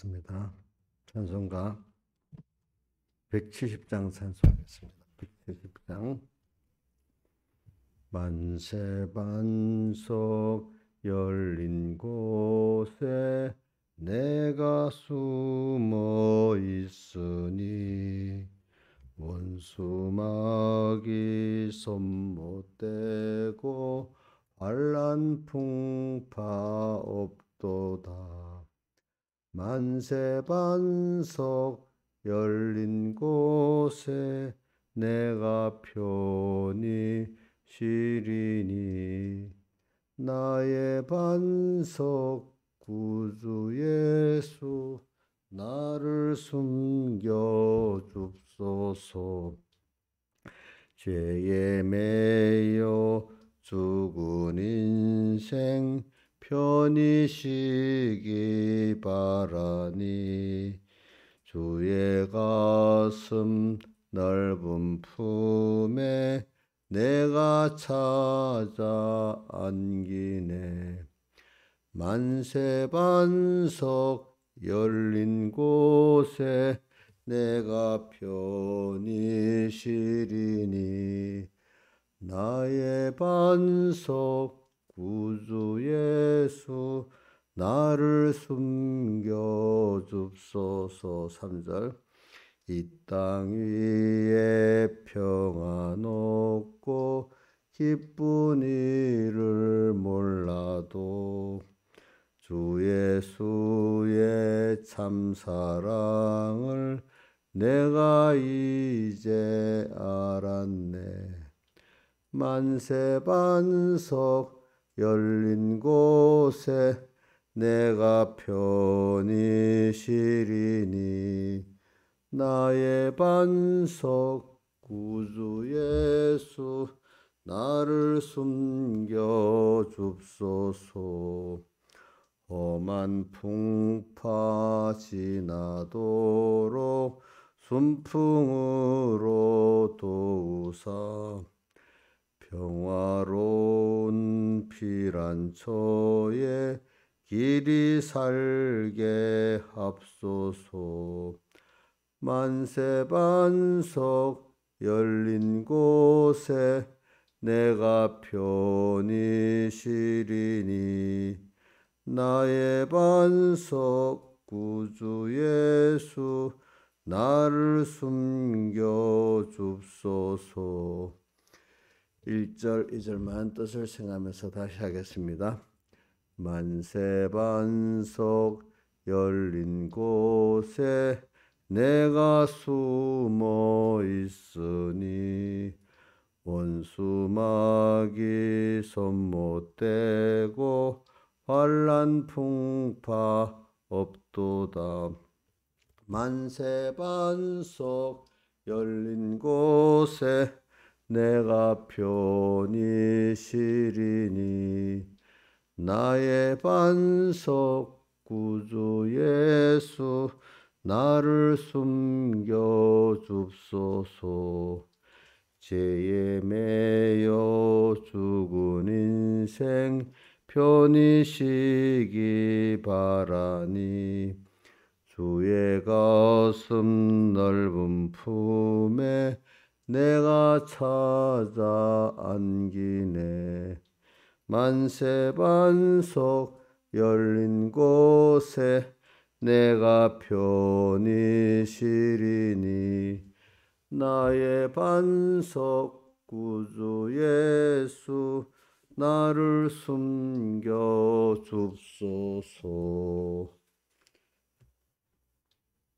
하겠습니다. 찬송가 170장 찬송하겠습니다. 170장. 만세반석 열린 곳에 내가 숨어 있으니 원수막이 손 못 대고 환난 풍파 없도다. 만세반석 열린 곳에 내가 편히 쉬리니 나의 반석 구주 예수 나를 숨겨 줍소서. 죄에 매여 죽은 인생 편히 쉬기 바라니 주의 가슴 넓은 품에 내가 찾아 안기네. 만세반석 열린 곳에 내가 편히 쉬리니 나의 반석 구주 예수 나를 숨겨 줍소서. 3절. 이 땅 위에 평안 없고 기쁜 일을 몰라도 주 예수의 참 사랑을 내가 이제 알았네. 만세반석 열린 곳에 내가 편히 쉬리니 나의 반석 구주 예수 나를 숨겨 줍소서. 험한 풍파 지나도록 순풍으로 도우사 평화로운 피란처에 길이 살게 합소서. 만세반석 열린 곳에 내가 편히 쉬리니 나의 반석 구주 예수 나를 숨겨 줍소서. 1절 2절만 뜻을 생각하면서 다시 하겠습니다. 만세반석 열린 곳에 내가 숨어 있으니 원수막이 손 못 대고 환난 풍파 없도다. 만세반석 열린 곳에 내가 편히 쉬리니 나의 반석 구주 예수 나를 숨겨 줍소서. 죄에 매여 죽은 인생 편히 쉬기 바라니 주의 가슴 넓은 품에 내가 찾아 안기네. 만세반석 열린 곳에 내가 편히 쉬리니 나의 반석 구주 예수 나를 숨겨 줍소서.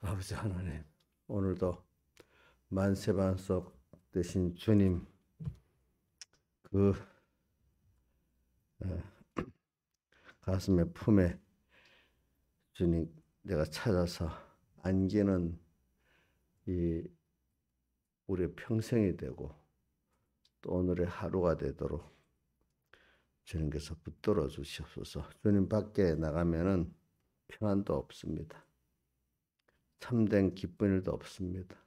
아버지 하나님, 오늘도 만세반석 되신 주님 가슴의 품에 주님 내가 찾아서 안기는 이 우리의 평생이 되고 또 오늘의 하루가 되도록 주님께서 붙들어 주시옵소서. 주님 밖에 나가면은 평안도 없습니다. 참된 기쁜 일도 없습니다.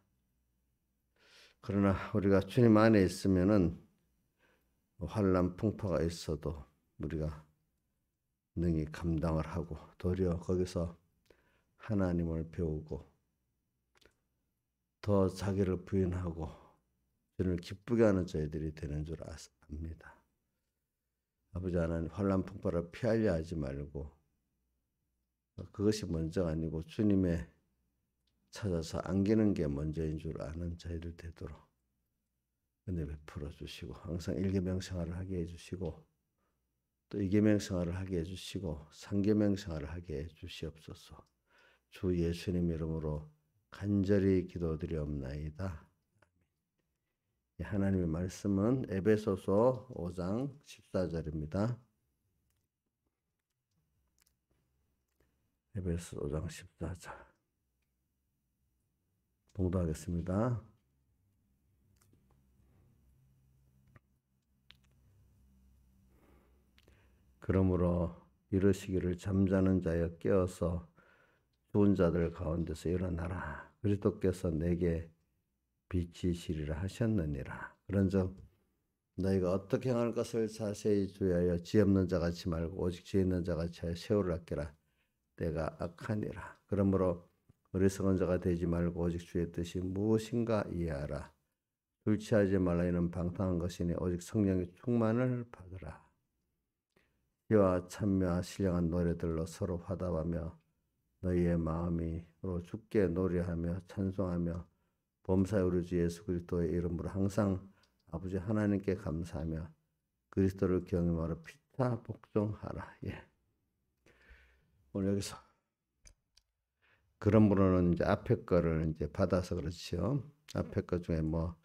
그러나 우리가 주님 안에 있으면은 환난 풍파가 있어도 우리가 능히 감당을 하고 도리어 거기서 하나님을 배우고 더 자기를 부인하고 주님을 기쁘게 하는 저희들이 되는 줄 압니다. 아버지 하나님, 환난 풍파를 피하려 하지 말고 그것이 먼저가 아니고 주님의 찾아서 안기는 게 먼저인 줄 아는 저희들 되도록 은혜 베풀어 주시고 항상 일계명 생활을 하게 해주시고 또 이계명 생활을 하게 해주시고 상계명 생활을 하게 해주시옵소서. 주 예수님 이름으로 간절히 기도드리옵나이다. 하나님의 말씀은 에베소서 5장 14절입니다. 에베소 5장 14절 봉독하겠습니다. 그러므로 이르시기를 잠자는 자여 깨어서 죽은 자들 가운데서 일어나라. 그리스도께서 내게 빛이시리라 하셨느니라. 그런즉 너희가 어떻게 행할 것을 자세히 주의하여 지혜 없는 자같이 말고 오직 지혜 있는 자같이 하여 세월을 아끼라. 때가 악하니라. 그러므로 어리석은 자가 되지 말고 오직 주의 뜻이 무엇인가 이해하라. 술 취하지 말라. 이는 방탕한 것이니 오직 성령의 충만을 받으라. 희와 찬미와 신령한 노래들로 서로 화답하며 너희의 마음으로 주께 노래하며 찬송하며 범사의 우리 주 예수 그리스도의 이름으로 항상 아버지 하나님께 감사하며 그리스도를 경외하러 피차 복종하라. 예. 오늘 여기서 그러므로는 이제 앞에 거를 이제 받아서 그렇죠. 앞에 거 중에 뭐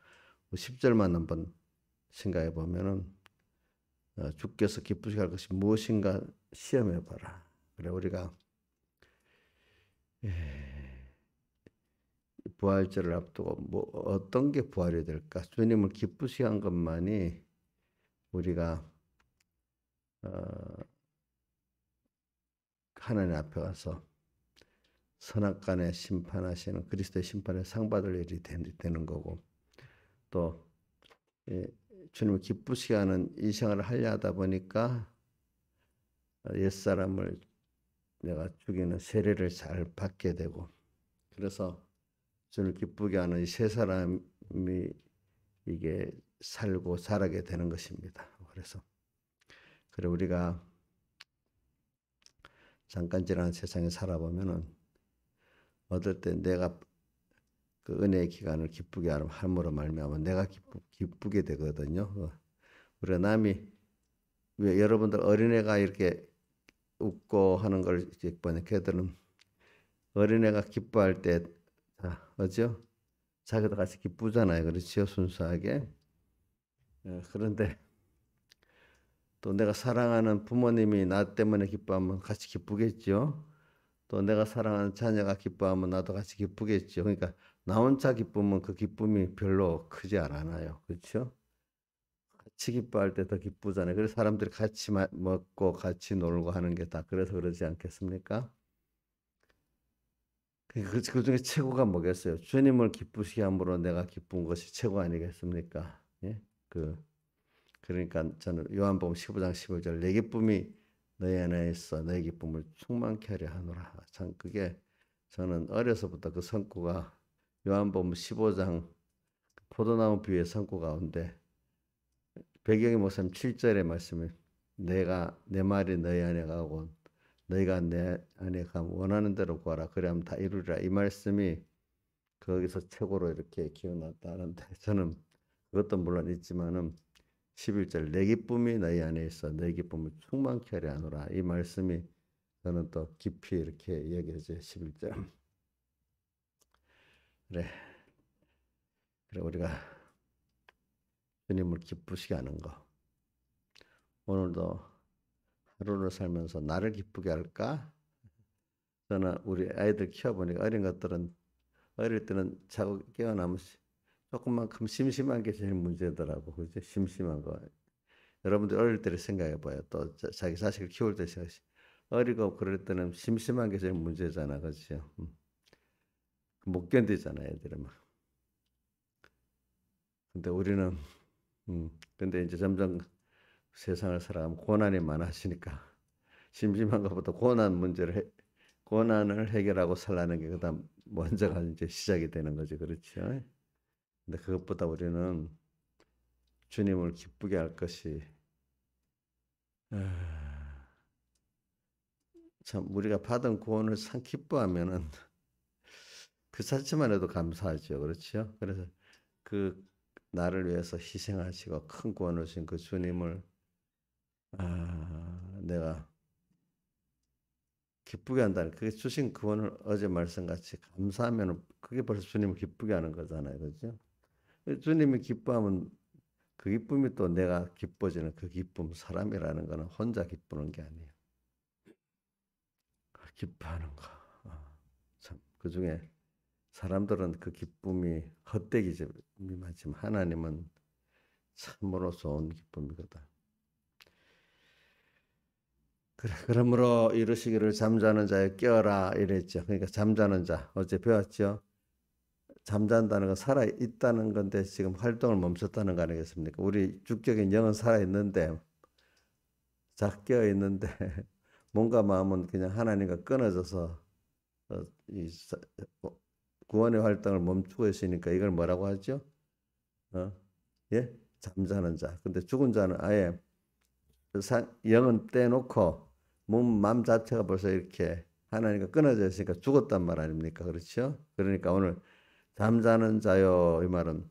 10절만 한번 생각해 보면은 주께서 기쁘시게 할 것이 무엇인가 시험해 봐라. 그래 우리가 부활절을 앞두고 뭐 어떤 게 부활이 될까? 주님을 기쁘시게 한 것만이 우리가 하나님 앞에 가서 선악간에 심판하시는 그리스도의 심판에 상 받을 일이 되는 거고 또 주님을 기쁘시게 하는 이 생활을 하려 하다 보니까 옛사람을 내가 죽이는 세례를 잘 받게 되고 그래서 주님을 기쁘게 하는 이 세 사람이 이게 살고 자라게 되는 것입니다. 그래서 그래 우리가 잠깐 지나는 세상에 살아보면은 어떨 때 내가 그 은혜의 기간을 기쁘게 함으로 말미암아 내가 기쁘게 되거든요. 우리가 남이 왜 여러분들 어린애가 이렇게 웃고 하는 걸 보니 걔들은 어린애가 기뻐할 때 어죠? 자기도 같이 기쁘잖아요. 그렇죠? 순수하게. 그런데 또 내가 사랑하는 부모님이 나 때문에 기뻐하면 같이 기쁘겠죠. 또 내가 사랑하는 자녀가 기뻐하면 나도 같이 기쁘겠죠. 그러니까 나 혼자 기쁘면 그 기쁨이 별로 크지 않아요. 그렇죠? 같이 기뻐할 때 더 기쁘잖아요. 그래서 사람들이 같이 먹고 같이 놀고 하는 게 다 그래서 그러지 않겠습니까? 그 중에 최고가 뭐겠어요? 주님을 기쁘시게 함으로 내가 기쁜 것이 최고 아니겠습니까? 예? 그러니까 저는 요한복음 15장 15절 내 기쁨이 너희 안에 있어 너희 기쁨을 충만케 하려 하노라. 참 그게 저는 어려서부터 그 성구가 요한복음 15장 포도나무 비유의 성구 가운데 배경이 목사님 7절의 말씀에 내가 내 말이 너희 안에 가고 너희가 내 안에 가면 원하는 대로 구하라 그러면 다 이루리라. 이 말씀이 거기서 최고로 이렇게 기억났다는데 저는 그것도 물론 있지만은 11절 내 기쁨이 너희 안에 있어 너희 기쁨을 충만케 하려 하노라. 이 말씀이 저는 또 깊이 이렇게 얘기해져요. 11절. 그래 우리가 주님을 기쁘시게 하는 거. 오늘도 하루를 살면서 나를 기쁘게 할까? 저는 우리 아이들 키워보니까 어린 것들은 어릴 때는 자고 깨어나면 조금만큼 심심한 게 제일 문제더라고. 그죠? 심심한 거. 여러분들 어릴 때를 생각해 봐요. 또 자기 자식을 키울 때 어리고 그럴 때는 심심한 게 제일 문제잖아. 그렇죠? 못 견디잖아, 애들은 막. 근데 우리는 근데 이제 점점 세상을 살아가면 고난이 많아지니까 심심한 것보다 고난을 해결하고 살라는 게 그다음 먼저가 이제 시작이 되는 거죠. 그렇죠? 근데 그것보다 우리는 주님을 기쁘게 할 것이 아, 참 우리가 받은 구원을 참 기뻐하면은 그 자체만 해도 감사하죠. 그렇죠? 그래서 그 나를 위해서 희생하시고 큰 구원을 주신 그 주님을 내가 기쁘게 한다는 그게 주신 구원을 어제 말씀같이 감사하면 그게 벌써 주님을 기쁘게 하는 거잖아요. 그렇죠? 주님이 기뻐하면 그 기쁨이 또 내가 기뻐지는 그 기쁨 사람이라는 거는 혼자 기쁘는 게 아니에요. 기뻐하는 거. 참 그중에 사람들은 그 기쁨이 헛되기지만 지금 하나님은 참으로 좋은 기쁨이거든. 그래, 그러므로 이르시기를 잠자는 자여 깨어라 이랬죠. 그러니까 잠자는 자 어제 배웠죠. 잠잔다는 건 살아 있다는 건데 지금 활동을 멈췄다는 거 아니겠습니까? 우리 주격인 영은 살아 있는데 깨어 있는데 몸과 마음은 그냥 하나님과 끊어져서 이 구원의 활동을 멈추고 있으니까 이걸 뭐라고 하죠? 어? 예? 잠자는 자. 근데 죽은 자는 아예 영은 떼놓고 마음 자체가 벌써 이렇게 하나님과 끊어져 있으니까 죽었단 말 아닙니까? 그렇죠? 그러니까 오늘 잠자는 자요 이 말은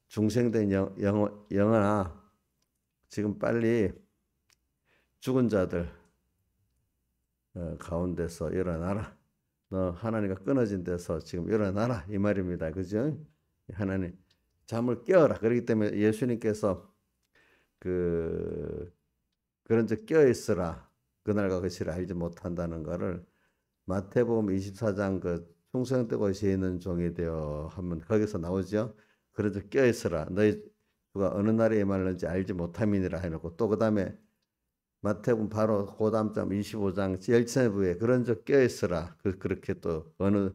중생된 영혼아 지금 빨리 죽은 자들 가운데서 일어나라. 너 하나님과 끊어진 데서 지금 일어나라 이 말입니다. 그죠? 하나님 잠을 깨어라. 그렇기 때문에 예수님께서 그 그런 적 깨어 있으라. 그날과 그 시를 알지 못한다는 것을 마태복음 24장 그 충성되고 있는 종이 되어 하면 거기서 나오죠. 그런 적 깨어 있으라. 너희 주가 어느 날에 임할는지 알지 못함이니라 해놓고 또 그다음에 마태복음 바로 그 다음 장 25장 열체부에 그런 적 깨어 있으라. 그렇게 또 어느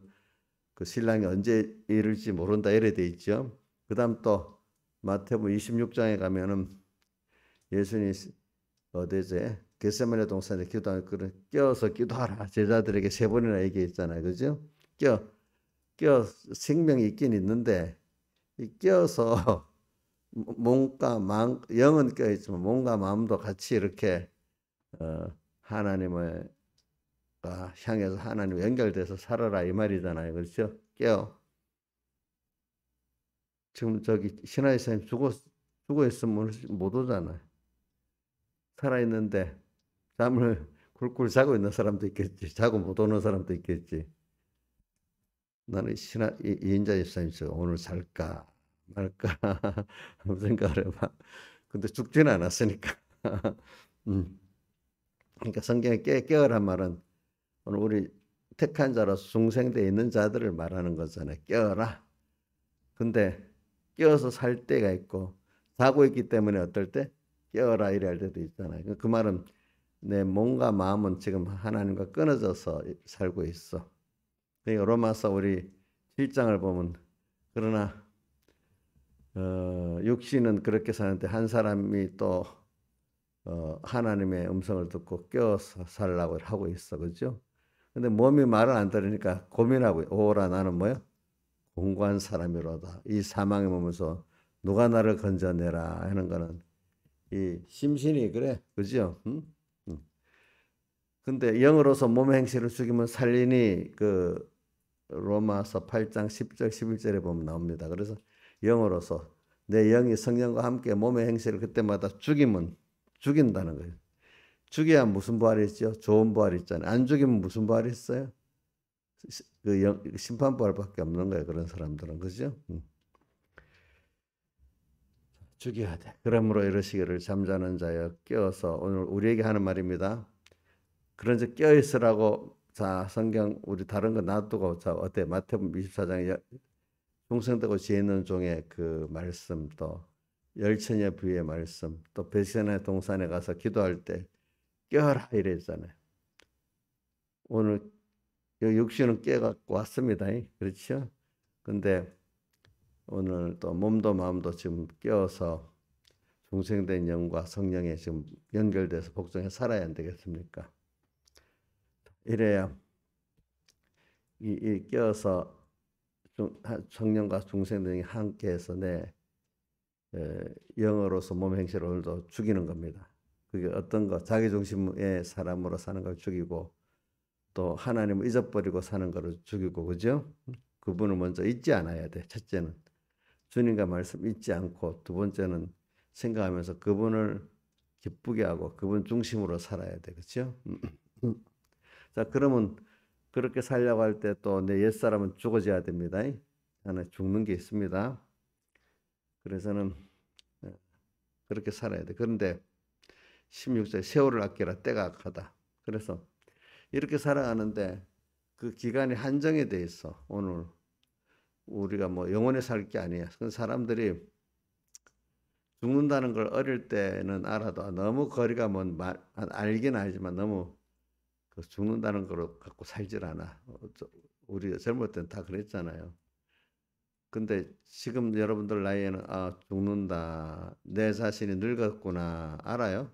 그 신랑이 언제 이를지 모른다 이래 돼 있죠. 그다음 또 마태복음 26장에 가면은 예수님이 어디제 겟세마네 동산에 기도하는 그런 깨어서 기도하라 제자들에게 세 번이나 얘기했잖아요. 그죠? 깨어 생명이 있긴 있는데 이 깨어서 몸과 마음 영은 깨어 있지만 몸과 마음도 같이 이렇게 하나님을 향해서 하나님 연결돼서 살아라 이 말이잖아요. 그렇죠? 깨어. 지금 저기 신하의 사님 죽어 있으면 못 오잖아요. 살아 있는데 잠을 굴굴 자고 있는 사람도 있겠지. 자고 못 오는 사람도 있겠지. 나는 이인자 집사님께서 오늘 살까 말까 아무 생각을 해봐. 근데 죽지는 않았으니까. 음. 그러니까 성경에 깨어란 말은 오늘 우리 택한 자로서 중생되어 있는 자들을 말하는 거잖아요. 깨어라. 근데 깨어서 살 때가 있고 자고 있기 때문에 어떨 때 깨어라 이래 할 때도 있잖아요. 그 말은 내 몸과 마음은 지금 하나님과 끊어져서 살고 있어. 그러니까 로마서 우리 7장을 보면 그러나 육신은 그렇게 사는데 한 사람이 또 하나님의 음성을 듣고 깨어서 살라고 하고 있어. 그죠? 근데 몸이 말을 안 들으니까 고민하고 오라 나는 뭐야? 공고한 사람이로다. 이 사망의 몸에서 누가 나를 건져내라 하는 거는 이 심신이 그래. 그죠? 응? 응. 근데 영으로서 몸의 행실을 죽이면 살리니 그 로마서 8장 10절 11절에 보면 나옵니다. 그래서 영으로서 내 영이 성령과 함께 몸의 행실을 그때마다 죽인다는 거예요. 죽여야 무슨 부활이 있죠? 좋은 부활이 있잖아요. 안 죽이면 무슨 부활이 있어요? 심판 부활밖에 없는 거예요. 그런 사람들은 그죠? 죽여야 돼. 그러므로 이르시기를 잠자는 자여 깨어서 오늘 우리에게 하는 말입니다. 그런즉 깨어 있으라고 자 성경 우리 다른 거 놔두고 자 어때 마태복음 24장에 충성되고 지혜 있는 종의 그 말씀 또 열처녀 부의 말씀 또 베세나 동산에 가서 기도할 때 깨어라 이랬잖아요. 오늘 육신은 깨갖고 왔습니다. 그렇죠? 근데 오늘 또 몸도 마음도 지금 깨어서 중생된 영과 성령에 지금 연결돼서 복종해 살아야 안 되겠습니까? 이래야 껴서 청년과 중생들이 함께해서 내 영어로서 몸 행실을 오늘도 죽이는 겁니다. 그게 어떤 거 자기중심의 사람으로 사는 걸 죽이고 또 하나님을 잊어버리고 사는 것을 죽이고 그죠? 그분을 먼저 잊지 않아야 돼. 첫째는 주님과 말씀 잊지 않고 두 번째는 생각하면서 그분을 기쁘게 하고 그분 중심으로 살아야 돼. 그렇죠? 자, 그러면 그렇게 살려고 할 때 또 내 옛사람은 죽어져야 됩니다. 하나 죽는 게 있습니다. 그래서는 그렇게 살아야 돼. 그런데 16절 세월을 아끼라 때가 악하다. 그래서 이렇게 살아가는데 그 기간이 한정이 돼 있어. 오늘 우리가 뭐 영원히 살 게 아니야. 그 사람들이 죽는다는 걸 어릴 때는 알아도 너무 거리가 먼 알긴 알지만 너무 그 죽는다는 걸 갖고 살질 않아. 우리 젊을 땐 다 그랬잖아요. 근데 지금 여러분들 나이에는 아 죽는다. 내 자신이 늙었구나. 알아요?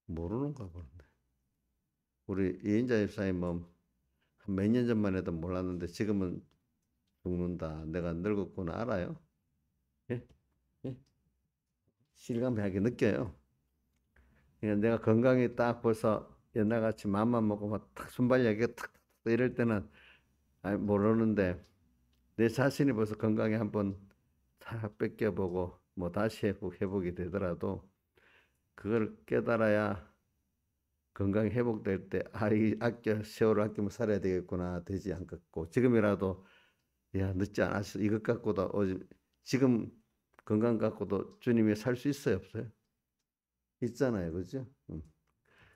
모르는가 보는데. 우리 이인자 집사님 뭐 몇 년 전만 해도 몰랐는데 지금은 죽는다. 내가 늙었구나. 알아요? 예? 예? 실감하게 느껴요. 그냥 내가 건강이 딱 벌써 옛날같이 맘만 먹고 막탁 순발력이 탁 이럴 때는 모르는데 내 자신이 벌써 건강에 한번 탁 뺏겨보고 뭐 다시 회복이 되더라도 그걸 깨달아야 건강이 회복될 때 이 세월을 아끼면 살아야 되겠구나 되지 않겠고 지금이라도 야 늦지 않았어 이것 갖고도 지금 건강 갖고도 주님이 살 수 있어요 없어요? 있잖아요 그죠?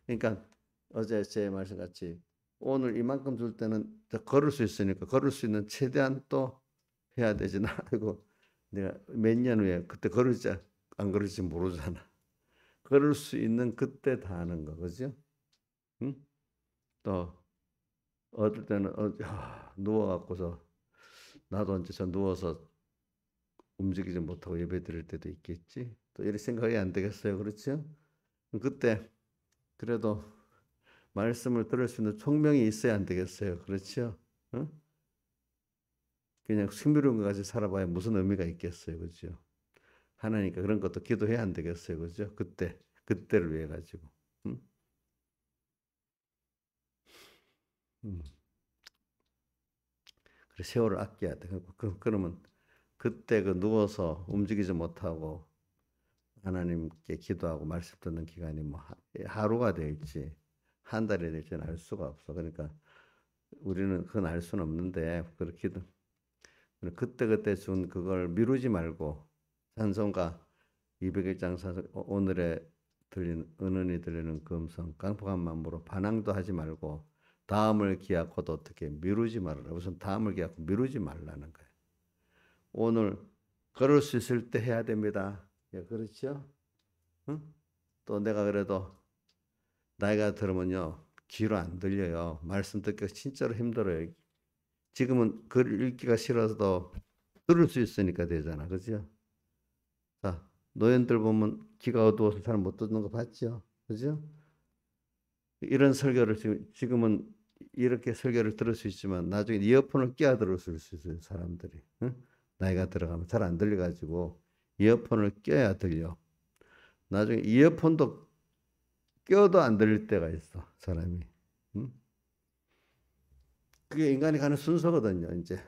그러니까 어제 제 말씀 같이 오늘 이만큼 줄 때는 걸을 수 있으니까 걸을 수 있는 최대한 또 해야 되지 나 이거 내가 몇 년 후에 그때 걸을지 안 걸을지 모르잖아. 걸을 수 있는 그때 다 하는 거 그죠? 응? 또 어떨 때는 누워갖고서 나도 이제 저 누워서 움직이지 못하고 예배 드릴 때도 있겠지. 또 이런 생각이 안 되겠어요. 그렇죠? 그때 그래도 말씀을 들을 수 있는 총명이 있어야 안 되겠어요. 그렇죠? 응? 그냥 승비로운 것 같이 살아봐야 무슨 의미가 있겠어요. 그렇죠? 하나니까 그런 것도 기도해야 안 되겠어요. 그렇죠? 그때를 위해 가지고. 응? 그래 세월을 아껴야 돼. 그러면 그때 그 누워서 움직이지 못하고 하나님께 기도하고 말씀 듣는 기간이 뭐 하루가 될지 한 달이 될지는 알 수가 없어. 그러니까 우리는 그건 알 수는 없는데 그렇게도 그때 준 그걸 미루지 말고 찬송가 201장 오늘에 은은히 들리는 그 음성 깡폭한 마음으로 반항도 하지 말고 다음을 기약하도 어떻게 미루지 말아라. 우선 다음을 기약하고 미루지 말라는 거예요. 오늘 걸을 수 있을 때 해야 됩니다. 예, 그렇죠? 응? 또 내가 그래도 나이가 들으면요 귀로 안 들려요. 말씀 듣기가 진짜로 힘들어요. 지금은 글 읽기가 싫어도 들을 수 있으니까 되잖아, 그죠? 자, 노인들 보면 귀가 어두워서 잘 못 듣는 거 봤죠, 그죠? 이런 설교를 지금은 이렇게 설교를 들을 수 있지만 나중에 이어폰을 끼워 들을 수 있어요, 사람들이. 응? 나이가 들어가면 잘 안 들려가지고 이어폰을 껴야 들려. 나중에 이어폰도 껴도 안 들릴 때가 있어, 사람이. 응? 그게 인간이 가는 순서거든요, 이제.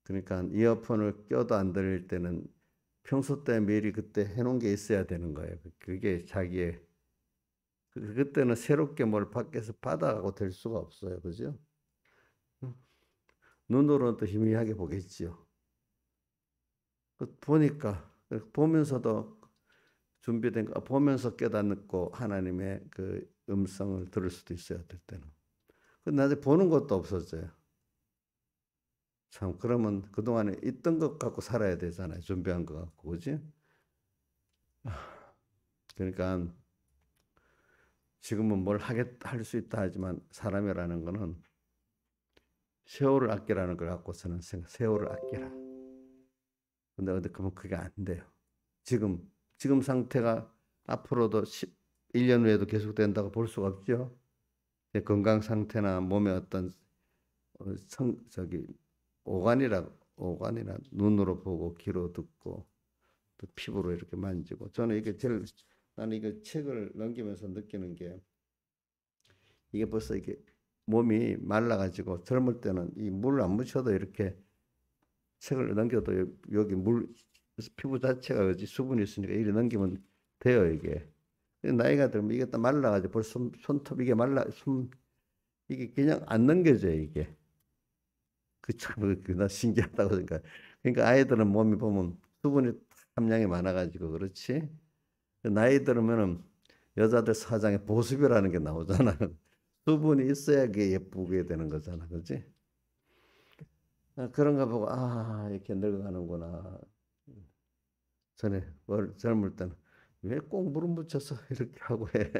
그러니까 이어폰을 껴도 안 들릴 때는 평소 때 미리 그때 해놓은 게 있어야 되는 거예요. 그게 자기의 그때는 새롭게 뭘 밖에서 받아가고 될 수가 없어요. 그죠? 눈으로는 또 희미하게 보겠지요. 보니까 보면서도 준비된 거 보면서 깨닫고 하나님의 그 음성을 들을 수도 있어요. 어떨 때는. 나중에 보는 것도 없어져요. 참 그러면 그동안에 있던 것 갖고 살아야 되잖아요. 준비한 것 갖고 그지? 그러니까 지금은 뭘 할 수 있다 하지만 사람이라는 거는 세월을 아끼라는 걸 갖고서는 세월을 아끼라. 근데 그러면 그게 안 돼요. 지금 상태가 앞으로도 1년 후에도 계속된다고 볼 수가 없죠. 건강 상태나 몸의 어떤 오간이라 눈으로 보고 귀로 듣고 또 피부로 이렇게 만지고 저는 이게 제일 나는 이거 책을 넘기면서 느끼는 게 이게 벌써 이게 몸이 말라가지고 젊을 때는 이 물 안 묻혀도 이렇게 책을 넘겨도 여기 물 피부 자체가 그지 수분이 있으니까 이렇게 넘기면 돼요 이게. 나이가 들면 이게 딱 말라가지고 벌써 손톱 이게 말라 이게 그냥 안 넘겨져요 이게. 나 신기하다고 생각. 그러니까 아이들은 몸이 보면 수분이 함량이 많아가지고 그렇지. 나이 들으면은 여자들 사장에 보습이라는 게 나오잖아. 수분이 있어야 그게 예쁘게 되는 거잖아, 그렇지? 그런가 보고 이렇게 늙어가는구나. 전에 젊을 때는 왜 꼭 물을 묻혀서 이렇게 하고 해.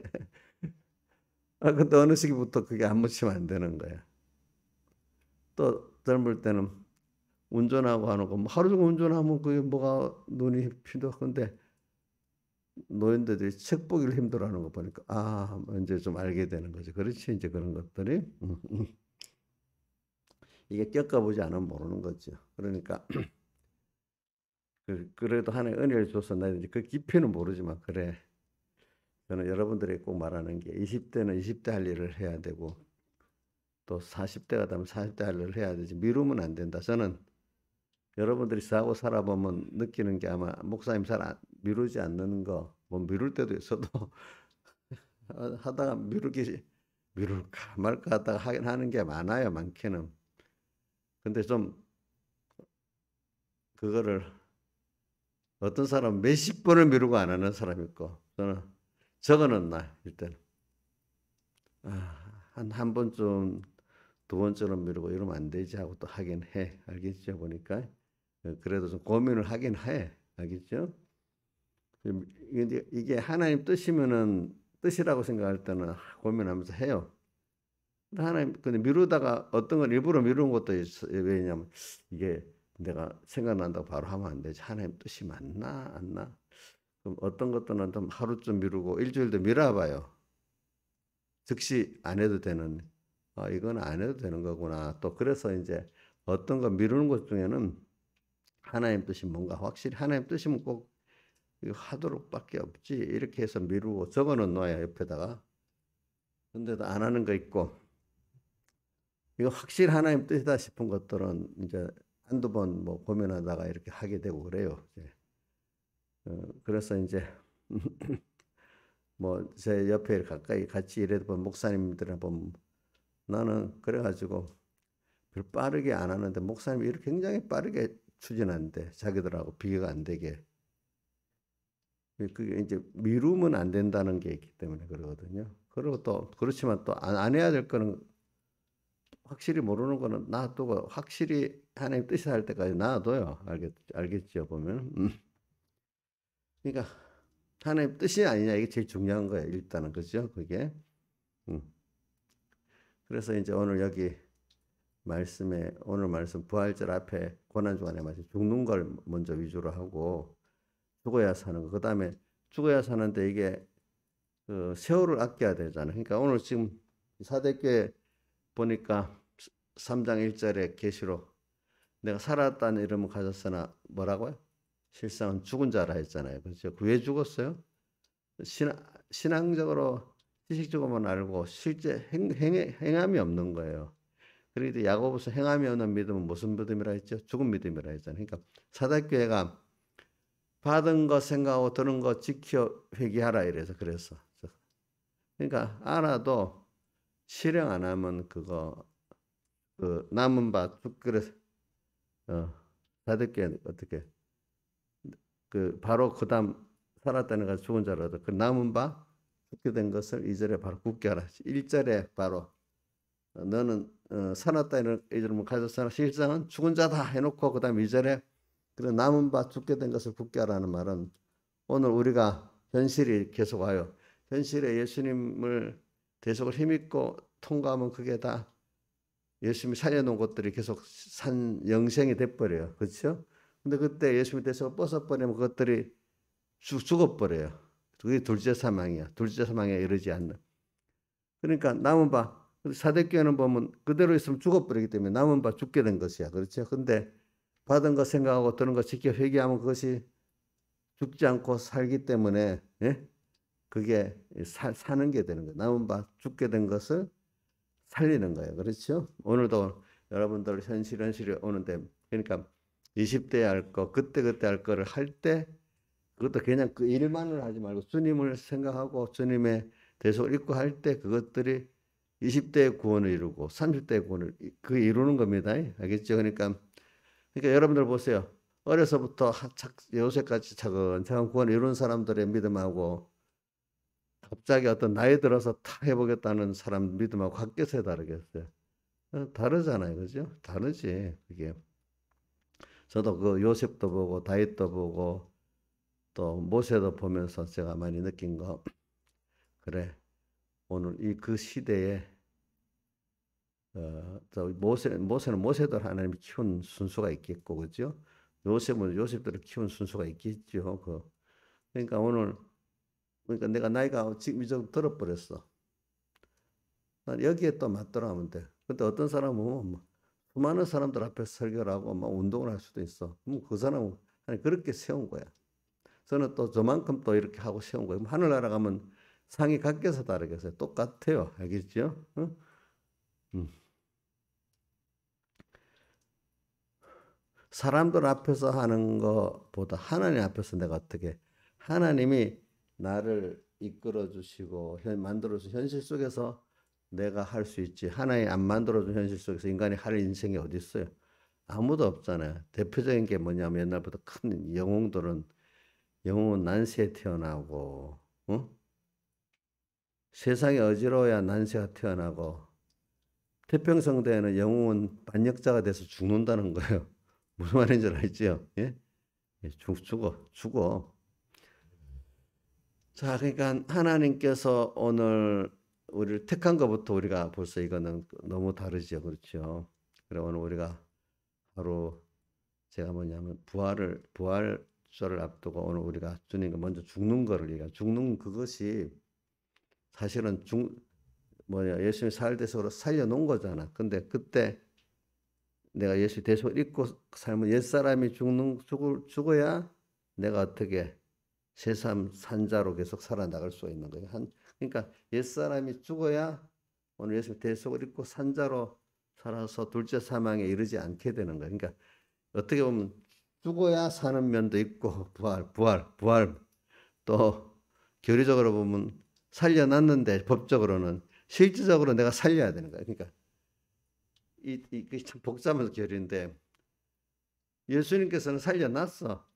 근데 어느 시기부터 그게 안 묻히면 안 되는 거야. 또 젊을 때는 운전하고 하는 거, 뭐 하루 종일 운전하면 그게 뭐가 눈이 피도 근데 노인들이 책 보기를 힘들어하는 거 보니까 이제 좀 알게 되는 거죠. 그렇지 이제 그런 것들이 이게 겪어보지 않으면 모르는 거죠. 그러니까 그래도 하나의 은혜를 줘서 나 이제 그 깊이는 모르지만 그래. 저는 여러분들이 꼭 말하는 게 20대는 20대 할 일을 해야 되고 또 40대가 되면 40대 할 일을 해야 되지 미루면 안 된다. 저는 여러분들이 사고 살아보면 느끼는 게 아마 목사님 잘 미루지 않는 거, 뭐 미룰 때도 있어도 하다가 미룰까 말까 하다가 하긴 하는 게 많아요, 많게는. 근데 좀 그거를 어떤 사람은 몇십 번을 미루고 안 하는 사람이 있고 저는 적어는 나 일단 한 번쯤 두 번쯤은 미루고 이러면 안 되지 하고 또 하긴 해. 알겠죠? 보니까 그래도 좀 고민을 하긴 해. 알겠죠? 이게 하나님 뜻이면은 뜻이라고 생각할 때는 고민하면서 해요. 하나님 근데 미루다가 어떤 건 일부러 미루는 것도 있어요. 왜냐면 이게 내가 생각난다고 바로 하면 안 되지. 하나님 뜻이 맞나 안 나? 그럼 어떤 것들은 좀 하루쯤 미루고 일주일도 미뤄봐요. 즉시 안 해도 되는 이건 안 해도 되는 거구나. 또 그래서 이제 어떤 거 미루는 것 중에는 하나님 뜻이 뭔가 확실히 하나님 뜻이면 꼭 이거 하도록밖에 없지. 이렇게 해서 미루고 적어는 놔야 옆에다가. 근데도 안 하는 거 있고 이거 확실히 하나님 뜻이다 싶은 것들은 이제 한두 번 뭐 고민하다가 이렇게 하게 되고 그래요. 이제. 그래서 이제 뭐 제 옆에 가까이 같이 일해도 본 목사님들이나 보면 나는 그래가지고 별 빠르게 안 하는데 목사님이 이렇게 굉장히 빠르게 추진하는데 자기들하고 비교가 안 되게 그게 이제 미루면 안 된다는 게 있기 때문에 그러거든요. 그리고 또 그렇지만 또 안 해야 될 거는 확실히 모르는 거는 놔두고 확실히 하나님 뜻이 할 때까지 놔둬요. 알겠죠 보면. 그러니까 하나님 뜻이 아니냐 이게 제일 중요한 거예요. 일단은 그죠 그게. 음. 그래서 이제 오늘 여기 오늘 말씀 부활절 앞에 고난주간에 말씀 죽는 걸 먼저 위주로 하고 죽어야 사는 거. 그다음에 죽어야 사는데 이게 그 세월을 아껴야 되잖아요. 그러니까 오늘 지금 사대교회 보니까 3장 1절에 계시록 내가 살았다는 이름을 가졌으나 뭐라고요? 실상은 죽은 자라 했잖아요. 그렇죠? 왜 죽었어요? 신앙적으로 지식적으로만 알고 실제 행함이 없는 거예요. 그래도 야고보서 행함이 없는 믿음은 무슨 믿음이라 했죠? 죽은 믿음이라 했잖아요. 그러니까 사대교회가 받은 거 생각하고 들은 거 지켜 회개하라 이래서 그래서 그러니까 알아도 실행 안 하면 그거 그 남은 바 그래서 사대교회 어떻게 그 바로 그다음 살았다는 것을 죽은 자라도 그 남은 바 죽게 된 것을 2절에 바로 굳게 하라. 1절에 바로 너는 살았다는 이름을 가졌으나 실상은 죽은 자다 해놓고 그다음 2절에 그 남은 바 죽게 된 것을 굳게 하라는 말은 오늘 우리가 현실이 계속 와요. 현실에 예수님을 대속을 힘입고 통과하면 그게 다 예수님이 살려놓은 것들이 계속 산 영생이 돼버려요. 그렇죠? 근데 그때 예수님이 대속을 벗어버리면 그것들이 죽어버려요. 그게 둘째 사망이야. 둘째 사망에 이르지 않는. 그러니까 남은 바 사대교회는 보면 그대로 있으면 죽어버리기 때문에 남은 바 죽게 된 것이야. 그렇죠? 근데 받은 거 생각하고 들은 거 지켜 회개하면 그것이 죽지 않고 살기 때문에, 예? 그게 사는 게 되는 거예요. 남은 바 죽게 된 것을 살리는 거예요. 그렇죠? 오늘도 여러분들 현실이 오는데, 그러니까 20대에 할 거, 그때 할 거를 할 때, 그것도 그냥 그 일만을 하지 말고 주님을 생각하고 주님의 대속을 잊고 할 때 그것들이 20대의 구원을 이루고 30대의 구원을 이루는 겁니다. 알겠죠? 그러니까 여러분들 보세요. 어려서부터 요새까지 차근차근 구원을 이룬 사람들의 믿음하고 갑자기 어떤 나이 들어서 다 해보겠다는 사람 믿음하고 각계세 다르겠어요. 다르잖아요. 그죠? 다르지. 그게. 저도 그 요셉도 보고 다윗도 보고 또 모세도 보면서 제가 많이 느낀 거. 그래. 오늘 그 시대에 모세는 모세들 하나님이 키운 순수가 있겠고, 그죠? 요셉은 요셉들을 키운 순수가 있겠죠. 그러니까 그러니까 내가 나이가 지금 이 정도 들어버렸어. 난 여기에 또 맞더라 하면 돼. 근데 어떤 사람은 수많은 사람들 앞에서 설교를 하고 막 운동을 할 수도 있어. 그 사람은 아니 그렇게 세운 거야. 저는 또 저만큼 또 이렇게 하고 세운 거예요. 하늘나라 가면 상이 각겨서 다르겠어요. 똑같아요. 알겠죠? 응? 사람들 앞에서 하는 것보다 하나님 앞에서 내가 어떻게 하나님이 나를 이끌어 주시고 만들어 주신 현실 속에서 내가 할 수 있지. 하나님 안 만들어 준 현실 속에서 인간이 할 인생이 어디 있어요? 아무도 없잖아요. 대표적인 게 뭐냐면 옛날부터 큰 영웅은 난시에 태어나고 세상이 어지러워야 난시가 태어나고 태평성대에는 영웅은 반역자가 돼서 죽는다는 거예요. 무슨 말인지 알죠? 예? 죽어. 자, 그러니까 하나님께서 오늘 우리를 택한 것부터 우리가 벌써 이거는 너무 다르죠. 그렇죠? 그래, 오늘 우리가 바로 제가 뭐냐면 부활절을 앞두고 오늘 우리가 주님과 먼저 죽는 거를 죽는 그것이 사실은 예수님이 살대속으로 살려놓은 거잖아. 근데 그때 내가 예수 대속을 잊고 삶은 옛사람이 죽어야 내가 어떻게 새삼 산자로 계속 살아나갈 수가 있는 거예요. 그러니까 옛사람이 죽어야 오늘 예수 대속을 잊고 산자로 살아서 둘째 사망에 이르지 않게 되는 거예요. 그러니까 어떻게 보면 죽어야 사는 면도 있고 부활 또 교리적으로 보면 살려놨는데 법적으로는 실질적으로 내가 살려야 되는 거예요. 그러니까 이게 참 복잡한 교리인데 예수님께서는 살려놨어.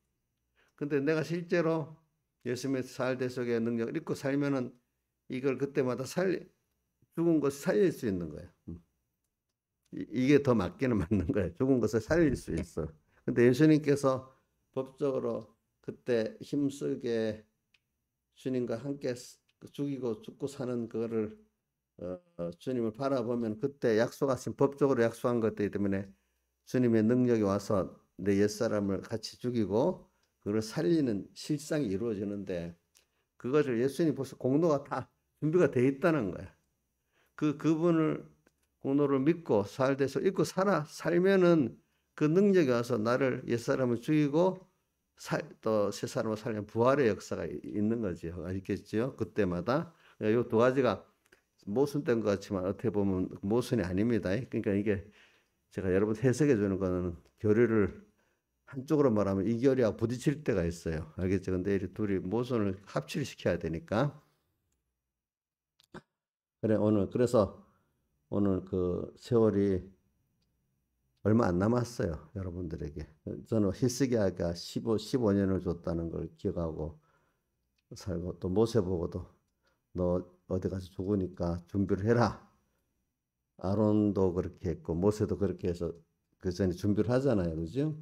근데 내가 실제로 예수님의 살대속의 능력을 잊고 살면은 이걸 그때마다 죽은 것을 살릴 수 있는 거예요. 이게 더 맞기는 맞는 거예요. 죽은 것을 살릴 수 있어. 근데 예수님께서 법적으로 그때 힘쓰게 주님과 함께 죽고 사는 그거를 주님을 바라보면 그때 약속하신 법적으로 약속한 것들 때문에 주님의 능력이 와서 내 옛사람을 같이 죽이고 그걸 살리는 실상이 이루어지는데 그것을 예수님이 벌써 공로가 다 준비가 돼 있다는 거야. 그분을 공로를 믿고 살대서 잊고 살면은 그 능력이 와서 나를 옛사람을 죽이고 또 새사람을 살리는 부활의 역사가 있는 거지. 알겠죠? 그때마다 이 두 가지가 모순된 것 같지만 어떻게 보면 모순이 아닙니다. 그러니까 이게 제가 여러분 해석해 주는 거는 교리를 한쪽으로 말하면 이 교리하고 부딪힐 때가 있어요. 알겠죠? 근데 이 둘이 모순을 합치를 시켜야 되니까. 그래서 오늘 그 세월이 얼마 안 남았어요. 여러분들에게. 저는 히스기야가 15년을 줬다는 걸 기억하고 살고 또 모세 보고도 너 어디 가서 죽으니까 준비를 해라. 아론도 그렇게 했고 모세도 그렇게 해서 그 전에 준비를 하잖아요. 그죠?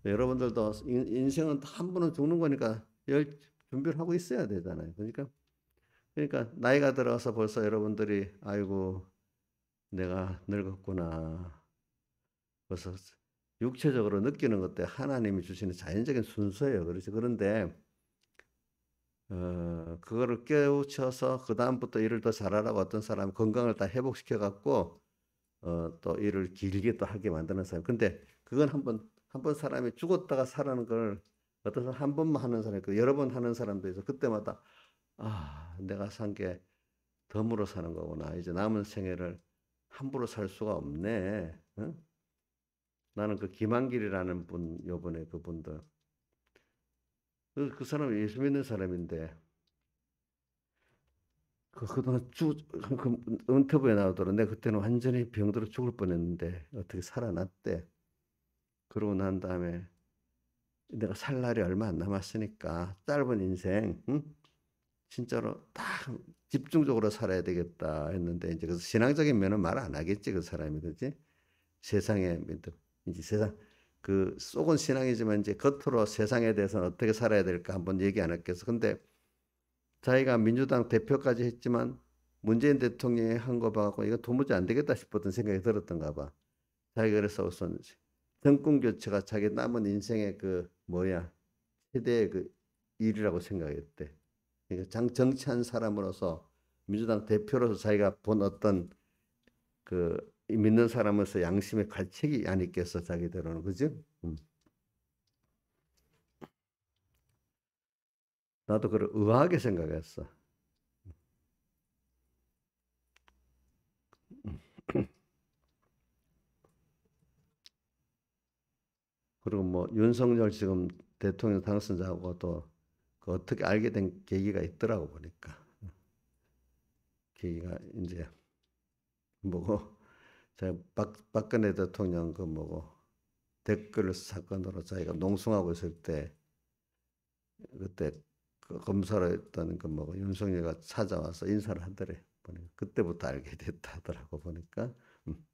여러분들도 인생은 한 번은 죽는 거니까 준비를 하고 있어야 되잖아요. 그러니까 나이가 들어서 벌써 여러분들이 아이고 내가 늙었구나. 벌써 육체적으로 느끼는 것도 하나님이 주시는 자연적인 순서예요. 그렇죠. 그런데 그거를 깨우쳐서 그 다음부터 일을 더 잘하라고 어떤 사람 건강을 다 회복시켜 갖고 또 일을 길게 또 하게 만드는 사람. 근데 그건 한 번 사람이 죽었다가 살아는 걸 어떤 사람 한 번만 하는 사람이 있고 여러 번 하는 사람도 있어. 그때마다 내가 산 게 덤으로 사는 거구나. 이제 남은 생애를 함부로 살 수가 없네. 응? 나는 그 김한길이라는 분 요번에 그분도 그 사람이 예수 믿는 사람인데 그동안 그 인터뷰에 나오더라. 내가 그때는 완전히 병들어 죽을 뻔했는데 어떻게 살아났대. 그러고 난 다음에 내가 살 날이 얼마 안 남았으니까 짧은 인생, 응? 진짜로 딱 집중적으로 살아야 되겠다 했는데 이제 그 신앙적인 면은 말 안 하겠지 그 사람이 그지? 세상에 이제 세상 그 속은 신앙이지만 이제 겉으로 세상에 대해서는 어떻게 살아야 될까 한번 얘기 안 했겠어. 근데 자기가 민주당 대표까지 했지만 문재인 대통령이 한 거 봐갖고 이거 도무지 안 되겠다 싶었던 생각이 들었던가 봐. 자기가 그래서 우선 정권 교체가 자기 남은 인생의 그 뭐야 최대의 그 일이라고 생각했대. 그러니까 정치한 사람으로서 민주당 대표로서 자기가 본 어떤 그 믿는 사람으로서 양심의 갈책이 아니겠어 자기대로는 그죠? 나도 그걸 의아하게 생각했어. 그리고 뭐 윤석열 지금 대통령 당선자하고 또그 어떻게 알게 된 계기가 있더라고 보니까 계기가 이제 뭐고 박근혜 대통령 그 뭐고 댓글 사건으로 자기가 농성하고 있을 때 그때 그 검사로 했던 그 뭐고 윤석열가 찾아와서 인사를 하더래 보니까 그때부터 알게 됐다 하더라고 보니까 음.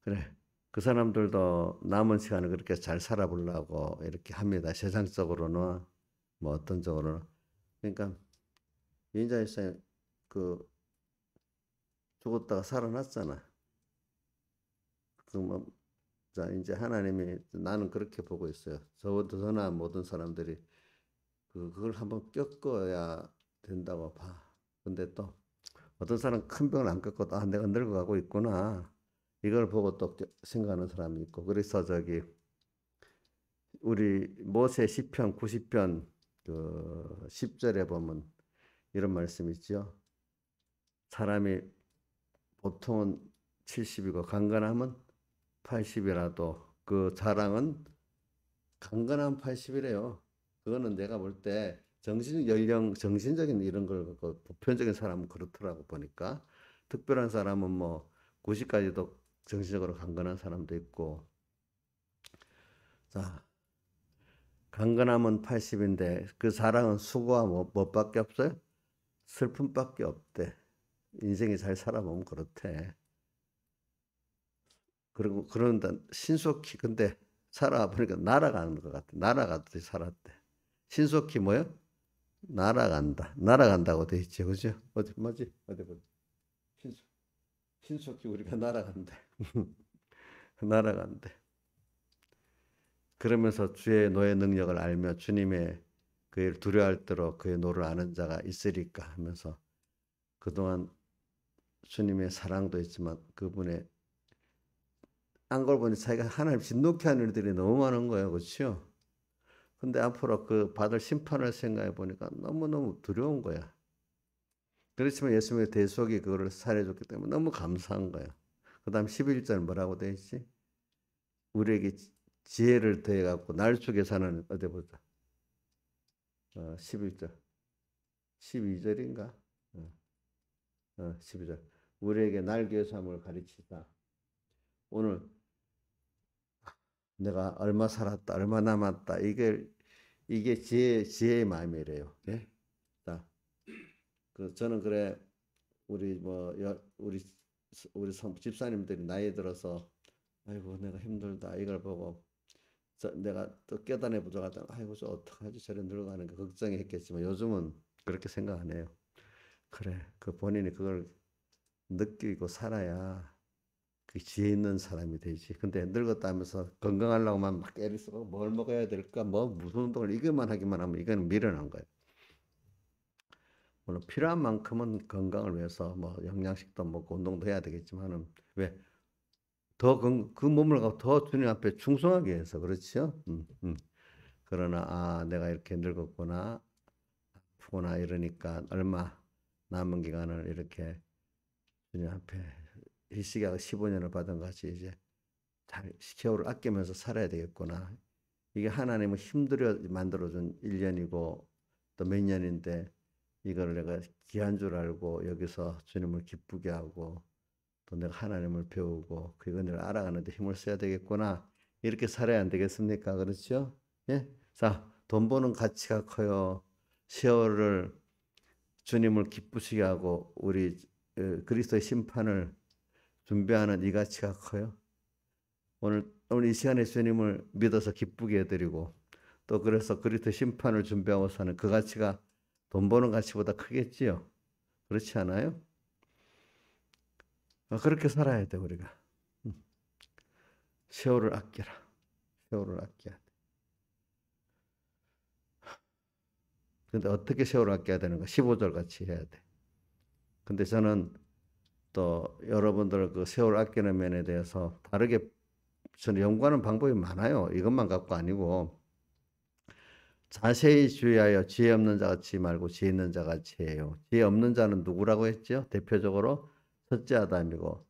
그래 그 사람들도 남은 시간을 그렇게 잘 살아보려고 이렇게 합니다 세상적으로는 뭐 어떤 쪽으로는 그러니까 인자일상 그 죽었다가 살아났잖아 그뭐 자, 이제 하나님이 나는 그렇게 보고 있어요. 저나 모든 사람들이 그걸 한번 겪어야 된다고 봐. 근데 또 어떤 사람 큰 병을 안 겪어도 내가 늙어가고 있구나. 이걸 보고 또 생각하는 사람이 있고. 그래서 저기 우리 모세 시편 90편 그 10절에 보면 이런 말씀이 있죠. 사람이 보통은 70이고 강건함은 80이라도 그 자랑은 강건한 80이래요. 그거는 내가 볼 때 정신 연령, 정신적인 이런 걸 그 보편적인 사람은 그렇더라고 보니까 특별한 사람은 뭐 90까지도 정신적으로 강건한 사람도 있고 자 강건함은 80인데 그 사랑은 수고와 뭐밖에 없어요? 슬픔밖에 없대. 인생이 잘 살아보면 그렇대. 그리고 그런다 신속히 근데 살아보니까 날아가는 것 같아. 날아가듯이 살았대. 신속히 뭐요? 날아간다. 날아간다고 돼 있지, 그죠? 어디 뭐지? 어디 보자. 신속, 신속히 우리가 날아간대. 날아간대. 그러면서 주의 노의 능력을 알며 주님의 그의 두려워할 대로 그의 노를 아는 자가 있으리까 하면서 그동안 주님의 사랑도 있지만 그분의 안 걸 보니 자기가 하나님 진노케 하는 일들이 너무 많은 거예요, 그렇죠? 근데 앞으로 그 받을 심판을 생각해 보니까 너무너무 두려운 거야. 그렇지만 예수님의 대속이 그거를 살해줬기 때문에 너무 감사한 거야. 그 다음 11절 뭐라고 돼 있지? 우리에게 지혜를 더해 갖고 날 속에 사는 어디 보자. 11절. 12절인가? 12절. 우리에게 날개 삼을 가르치다. 오늘 내가 얼마 살았다, 얼마 남았다. 이게 지혜의 마음이래요. 예? 자, 저는 그래 우리 우리 집사님들이 나이 들어서 아이고 내가 힘들다 이걸 보고 내가 또 깨달음에 부족하다. 아이고 저 어떡하지 저래 늙어가는 게 걱정이 했겠지만 요즘은 그렇게 생각 안 해요. 그래 그 본인이 그걸 느끼고 살아야 그 지혜 있는 사람이 되지. 근데 늙었다 하면서 건강하려고만 막 애를 쓰고 뭘 먹어야 될까, 뭐 무슨 운동을 이것만 하기만 하면 이거는 미련한 거예요. 물론 필요한 만큼은 건강을 위해서 뭐 영양식도 먹고 운동도 해야 되겠지만은 왜 더 그 몸을 갖고 더 주님 앞에 충성하게 해서 그렇죠. 그러나 내가 이렇게 늙었구나, 아프구나 이러니까 얼마 남은 기간을 이렇게 주님 앞에 희식하고 15년을 받은 같이 이제 잘 세월을 아끼면서 살아야 되겠구나. 이게 하나님은 힘들여 만들어준 1년이고 또 몇 년인데 이걸 내가 귀한 줄 알고 여기서 주님을 기쁘게 하고 또 내가 하나님을 배우고 그 은혜를 알아가는데 힘을 써야 되겠구나. 이렇게 살아야 안 되겠습니까? 그렇죠? 예? 자, 돈 버는 가치가 커요. 세월을 주님을 기쁘시게 하고 우리 그리스도의 심판을 준비하는 이 가치가 커요. 오늘 이 시간에 주님을 믿어서 기쁘게 해드리고 또 그래서 그리스도 심판을 준비하고 사는 그 가치가 돈 버는 가치보다 크겠지요. 그렇지 않아요? 그렇게 살아야 돼 우리가. 세월을 아껴라. 세월을 아껴야 돼. 근데 어떻게 세월을 아껴야 되는가? 15절 같이 해야 돼. 근데 저는 또 여러분들 그 세월 아끼는 면에 대해서 다르게 저는 연구하는 방법이 많아요. 이것만 갖고 아니고 자세히 주의하여 지혜 없는 자 같이 말고 지혜 있는 자 같이 해요. 지혜 없는 자는 누구라고 했죠? 대표적으로 첫째 아담이고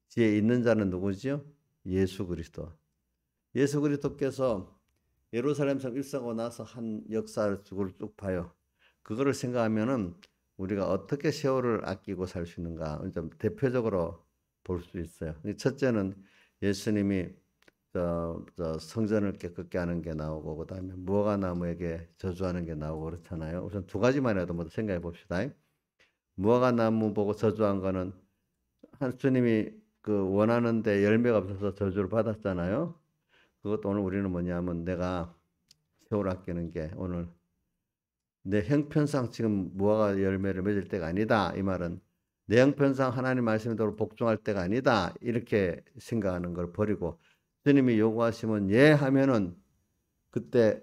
지혜 있는 자는 누구지요? 예수 그리스도. 예수 그리스도께서 예루살렘 성 입성하고 나서 한 역사를 쭉 봐요. 그거를 생각하면은 우리가 어떻게 세월을 아끼고 살 수 있는가 좀 대표적으로 볼 수 있어요. 첫째는 예수님이 성전을 깨끗게 하는 게 나오고 그다음에 무화과 나무에게 저주하는 게 나오고 그렇잖아요. 우선 두 가지만 해도 먼저 생각해 봅시다. 무화과 나무 보고 저주한 거는 주님이 그 원하는데 열매가 없어서 저주를 받았잖아요. 그것도 오늘 우리는 뭐냐면 내가 세월 아끼는 게 오늘 내 형편상 지금 무화과 열매를 맺을 때가 아니다. 이 말은 내 형편상 하나님 말씀대로 복종할 때가 아니다. 이렇게 생각하는 걸 버리고 주님이 요구하시면 예 하면은 그때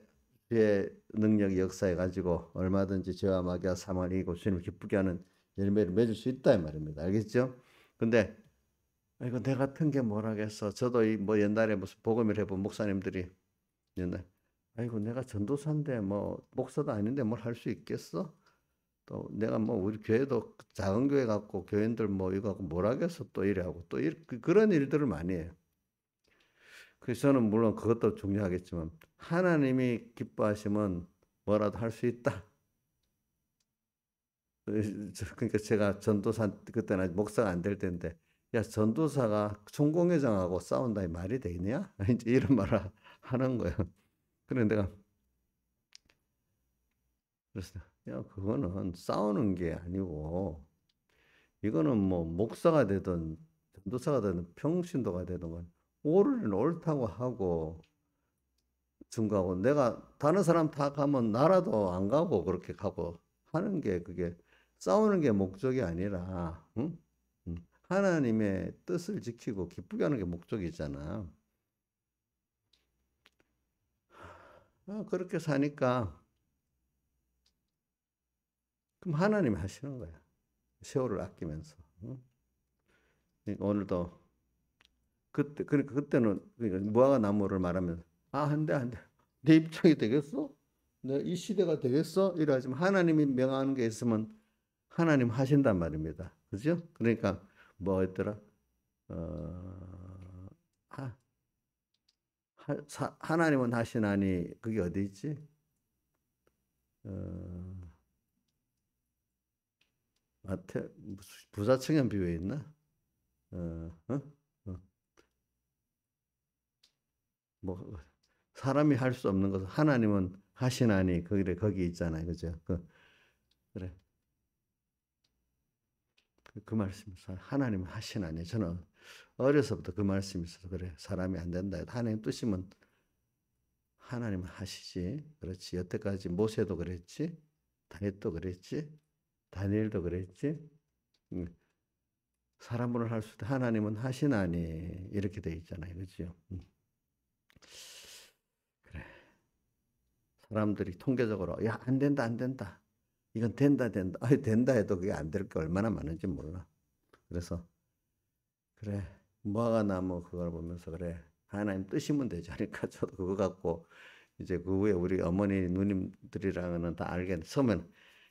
주의 능력이 역사해 가지고 얼마든지 죄와 마귀와 사망을 이기고 주님을 기쁘게 하는 열매를 맺을 수 있다 이 말입니다. 알겠죠? 근데 이거 내 같은 게 뭘 하겠어. 저도 뭐 옛날에 무슨 복음을 해본 목사님들이 옛날 아이고 내가 전도사인데 뭐 목사도 아닌데 뭘 할 수 있겠어? 또 내가 뭐 우리 교회도 작은 교회 갖고 교인들 뭐 이거 갖고 뭘 하겠어 또 이래 하고 또 그런 일들을 많이 해요. 그래서 저는 물론 그것도 중요하겠지만 하나님이 기뻐하시면 뭐라도 할 수 있다. 그러니까 제가 전도사 그때는 아직 목사가 안 될 때인데 야 전도사가 총공회장하고 싸운다 이 말이 되냐? 이제 이런 말을 하는 거예요. 그래 내가 그래서 야 그거는 싸우는 게 아니고 이거는 뭐 목사가 되든 전도사가 되든 평신도가 되든 건 옳으면 옳다고 하고 증거하고 내가 다른 사람 다 가면 나라도 안 가고 그렇게 가고 하는 게 그게 싸우는 게 목적이 아니라 응? 하나님의 뜻을 지키고 기쁘게 하는 게 목적이잖아. 그렇게 사니까 그럼 하나님이 하시는 거야. 세월을 아끼면서. 응? 그러니까 오늘도 그때는 그러니까 무화과 나무를 말하면 안 돼, 안 돼. 내 입장이 되겠어? 내 이 시대가 되겠어? 이러지만 하나님이 명하는 게 있으면 하나님 하신단 말입니다. 그죠? 그러니까 뭐 했더라? 어, 하, 하나님은 하시나니 그게 어디 있지? 어, 마태 부사청년 비유에 있나? 어? 어? 뭐 사람이 할 수 없는 것을 하나님은 하시나니 거기 있잖아요. 그죠? 그래. 그 말씀이 하나님은 하시나니 저는 어려서부터 그 말씀이 있어서 그래. 사람이 안 된다. 하나님 뜻이면 하나님은 하시지. 그렇지. 여태까지 모세도 그랬지. 다윗도 그랬지. 다니엘도 그랬지. 사람으로는 할 수 있다. 하나님은 하시나니 이렇게 돼 있잖아요. 그렇죠? 그래. 사람들이 통계적으로 야, 안 된다, 안 된다. 이건 된다, 된다. 아니, 된다 해도 그게 안 될 게 얼마나 많은지 몰라. 그래서 그래. 무화과 나무 그걸 보면서 그래. 하나님 뜻이면 되지 않을까. 저도 그거 갖고 이제 그 후에 우리 어머니 누님들이랑은 다 알겠는데 처음에는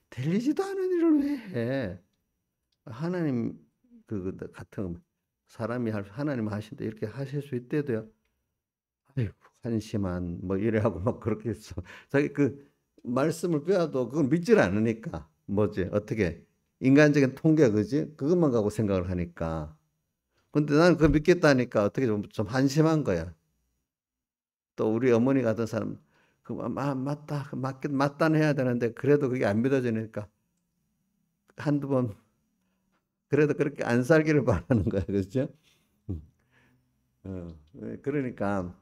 들리지도 않은 일을 왜 해? 하나님 그 같은 사람이 하나님 하신다 이렇게 하실 수 있대도요. 아이고 한심한 뭐 이래 하고 막 그렇게 했어. 자기 그 말씀을 빼도 그건 믿질 않으니까 뭐지 어떻게 인간적인 통계 그지 그것만 갖고 생각을 하니까. 근데 나는 그거 믿겠다니까 어떻게 좀 한심한 거야. 또 우리 어머니 같은 사람 맞다 맞다는 해야 되는데 그래도 그게 안 믿어지니까 한두 번 그래도 그렇게 안 살기를 바라는 거야. 그렇죠? 그러니까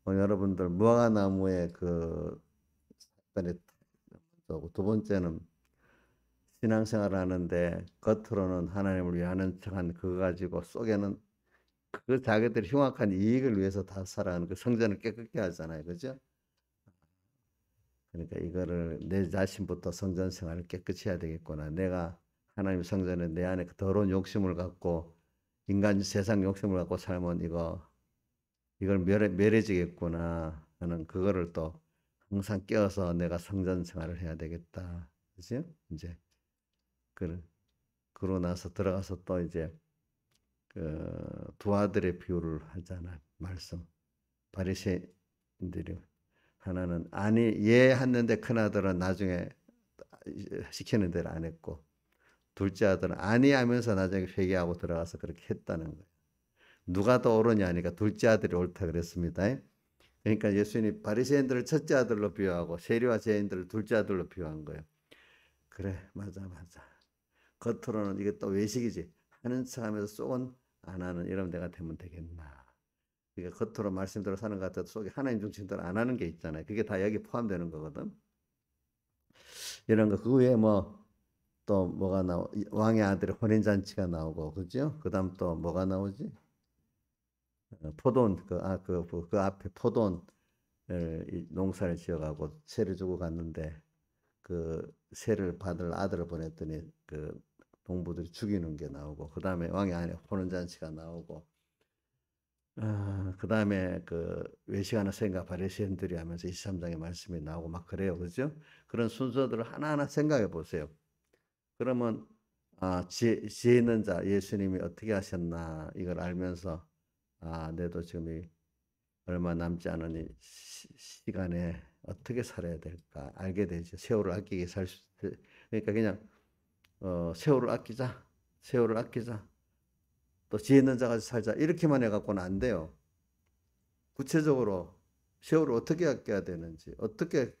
여러분들 무화과 나무의 그 두 번째는 신앙생활을 하는데 겉으로는 하나님을 위하는 척한 그거 가지고 속에는 그 자기들이 흉악한 이익을 위해서 다 살아가는 그 성전을 깨끗게 하잖아요. 그죠? 그러니까 이거를 내 자신부터 성전 생활을 깨끗이 해야 되겠구나. 내가 하나님 성전에 내 안에 그 더러운 욕심을 갖고 인간 세상 욕심을 갖고 살면 이걸 멸해지겠구나 하는 그거를 또 항상 깨어서 내가 성전 생활을 해야 되겠다. 그죠? 이제 그러고 나서 들어가서 또 이제 그 두 아들의 비유를 하잖아. 말씀. 바리새인들이 하나는 아니 얘 했는데 큰 아들은 나중에 시키는 대로 안 했고 둘째 아들은 아니 하면서 나중에 회개하고 들어가서 그렇게 했다는 거예요. 누가 더 옳으냐 하니까 둘째 아들이 옳다 그랬습니다. 그러니까 예수님이 바리새인들을 첫째 아들로 비유하고 세리와 죄인들을 둘째 아들로 비유한 거예요. 그래 맞아 맞아. 겉으로는 이게 또 외식이지. 하는 척하면서 속은 안 하는 이런 데가 되면 되겠나. 그러니까 겉으로 말씀대로 사는 것 같아도 속에 하나님 중심대로 안 하는 게 있잖아요. 그게 다 여기 포함되는 거거든. 이런 거 그 외에 뭐 또 뭐가 왕의 아들의 혼인잔치가 나오고 그죠? 그다음 또 뭐가 나오지? 포도원 그 앞에 포도원 농사를 지어가고 세를 주고 갔는데 그 세를 받을 아들을 보냈더니 그 농부들이 죽이는 게 나오고 그 다음에 왕의 아내 혼인잔치가 나오고 그 다음에 그 외식하는 생각 바리새인들이 하면서 23장의 말씀이 나오고 막 그래요. 그죠? 그런 순서들을 하나하나 생각해 보세요. 그러면 지혜 있는 자 예수님이 어떻게 하셨나 이걸 알면서 내도 지금 얼마 남지 않은 이 시간에 어떻게 살아야 될까 알게 되죠. 세월을 아끼게 살 수, 그러니까 그냥 세월을 아끼자, 세월을 아끼자, 또 지혜 있는 자같이 살자 이렇게만 해갖고는 안 돼요. 구체적으로 세월을 어떻게 아껴야 되는지, 어떻게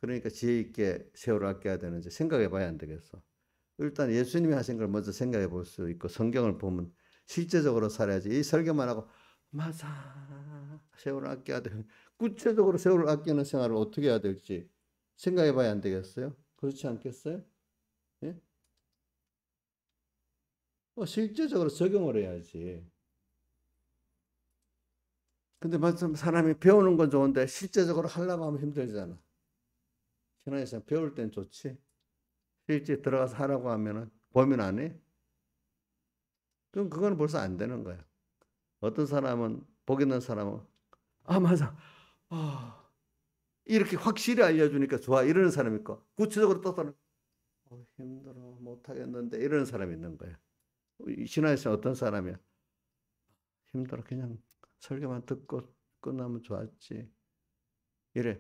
그러니까 지혜 있게 세월을 아껴야 되는지 생각해봐야 안 되겠어. 일단 예수님이 하신 걸 먼저 생각해 볼 수 있고 성경을 보면 실제적으로 살아야지. 이 설교만 하고 맞아 세월을 아껴야 돼. 구체적으로 세월을 아끼는 생활을 어떻게 해야 될지 생각해 봐야 안 되겠어요? 그렇지 않겠어요? 예? 실제적으로 적용을 해야지. 근데 말씀 사람이 배우는 건 좋은데 실제적으로 하려고 하면 힘들잖아. 신앙에서 배울 땐 좋지. 실제 들어가서 하라고 하면은 고민 안 해? 그럼 그건 벌써 안 되는 거야. 어떤 사람은 복 있는 사람은 맞아. 이렇게 확실히 알려주니까 좋아 이러는 사람 있고 구체적으로 떠서는 힘들어 못하겠는데 이러는 사람이 있는 거야. 신화에서 어떤 사람이야? 힘들어 그냥 설교만 듣고 끝나면 좋았지. 이래.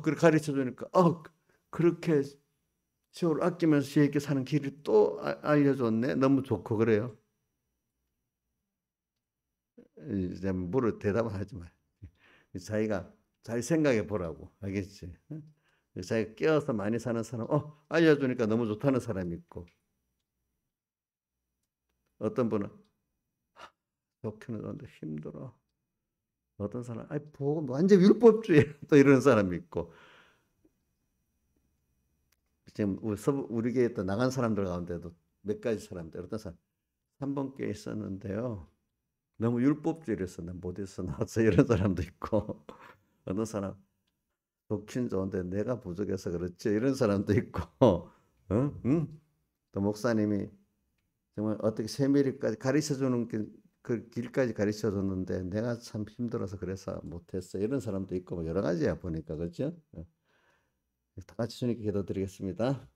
그렇게 가르쳐 주니까 그렇게 세월 아끼면서 지혜 있게 사는 길을 또 알려줬네. 너무 좋고 그래요. 이제 물을 대답을 하지 마. 자기가 잘 생각해 보라고 알겠지? 자기가 깨어서 많이 사는 사람, 알려주니까 너무 좋다는 사람이 있고, 어떤 분은 좋기는 좋은데 힘들어. 어떤 사람, 복음 완전 율법주의 또 이런 사람이 있고, 지금 우리 교회 또 나간 사람들 가운데도 몇 가지 사람들, 어떤 사람 3번 께 있었는데요. 너무 율법주의라서 난 못해서 나왔어. 이런 사람도 있고 어느 사람 독신 좋은데 내가 부족해서 그렇지. 이런 사람도 있고 응? 응? 또 목사님이 정말 어떻게 세밀히까지 가르쳐주는 그 길까지 가르쳐줬는데 내가 참 힘들어서 그래서 못했어. 이런 사람도 있고 뭐 여러 가지야 보니까 그렇죠? 다 같이 주님께 기도드리겠습니다.